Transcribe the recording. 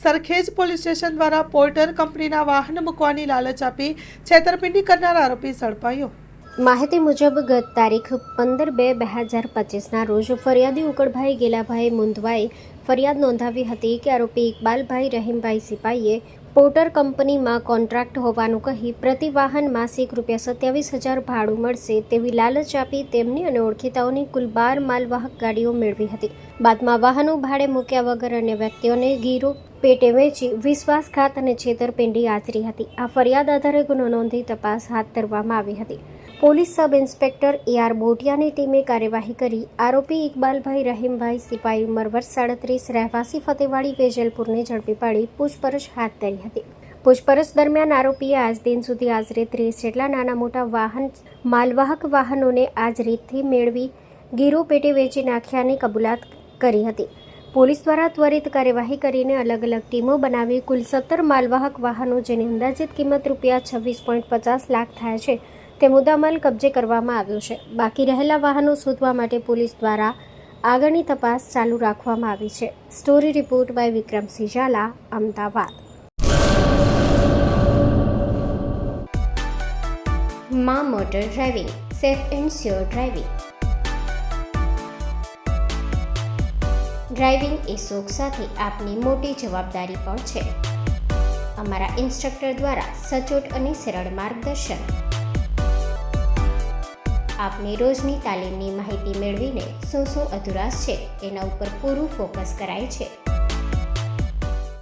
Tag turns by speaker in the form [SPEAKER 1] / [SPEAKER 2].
[SPEAKER 1] Sarkhej police station દ્વારા porter કંપનીના વાહન મૂકવાની લાલચ આપી છેતરપિંડી કરનાર આરોપી ઝડપાયો।
[SPEAKER 2] માહિતી મુજબ ગત તારીખ 15/2/2025ના રોજ ફરિયાદી ઉકળભાઈ ગેલાભાઈ મુંદવાએ ફરિયાદ નોંધાવી હતી કે આરોપી ઇકબાલભાઈ રહીમભાઈ સિપાહીએ પોર્ટર કંપનીમાં કોન્ટ્રાક્ટ હોવાનું કહી પ્રતિ વાહન માસિક ₹27,000 ભાડું મળશે તેવી લાલચ આપી તેમની અને ઓળખીતાઓની કુલ 12 માલવાહક ગાડીઓ મેળવી હતી। બાદમાં વાહનો ભાડે મૂક્યા વગર અન્ય વ્યક્તિઓને ગીરો પેટે વેચી વિશ્વાસઘાત અને છેતરપિંડી આચરી હતી। આ ફરિયાદ આધારે ગુનો નોંધી તપાસ હાથ ધરવામાં આવી હતી। પોલીસ સબ ઇન્સ્પેક્ટર AR બોટિયાની ટીમે કાર્યવાહી કરી આરોપી ઇકબાલભાઈ રહીમભાઈ સિપાઈ ઉંમર વર્ષ 37 રહેવાસી ફતેવાડી વેજલપુરને ઝડપી પાડી પૂછપરછ હાથ ધરી હતી। પૂછપરછ દરમિયાન આરોપીએ આજ દિન સુધી આશરે 30 જેટલા નાના મોટા માલવાહક વાહનોને આ જ રીતથી મેળવી ગીરો પેટે વેચી નાખ્યાની કબૂલાત કરી હતી। પોલીસ દ્વારા ત્વરિત કાર્યવાહી કરીને અલગ અલગ ટીમો બનાવી કુલ 17 માલવાહક વાહનો જેની અંદાજિત કિંમત ₹26.50 લાખ થાય છે તે મુદ્દામાલ કબજે કરવામાં આવ્યો છે। બાકી રહેલા વાહનો શોધવા માટે પોલીસ દ્વારા આગળની તપાસ ચાલુ રાખવામાં આવી છે। Story report by Vikramsinh Zala, Ahmedabad. માં motor driving, safe and sure driving. Driving એ શોખ સાથે આપની મોટી જવાબદારી પણ છે। અમારા ઇન્સ્ટ્રક્ટર દ્વારા સચોટ અને સરળ માર્ગદર્શન આપની રોજની તાલીમની માહિતી મેળવીને શું અધુરાશ છે તેના ઉપર પૂરું ફોકસ કરાય છે।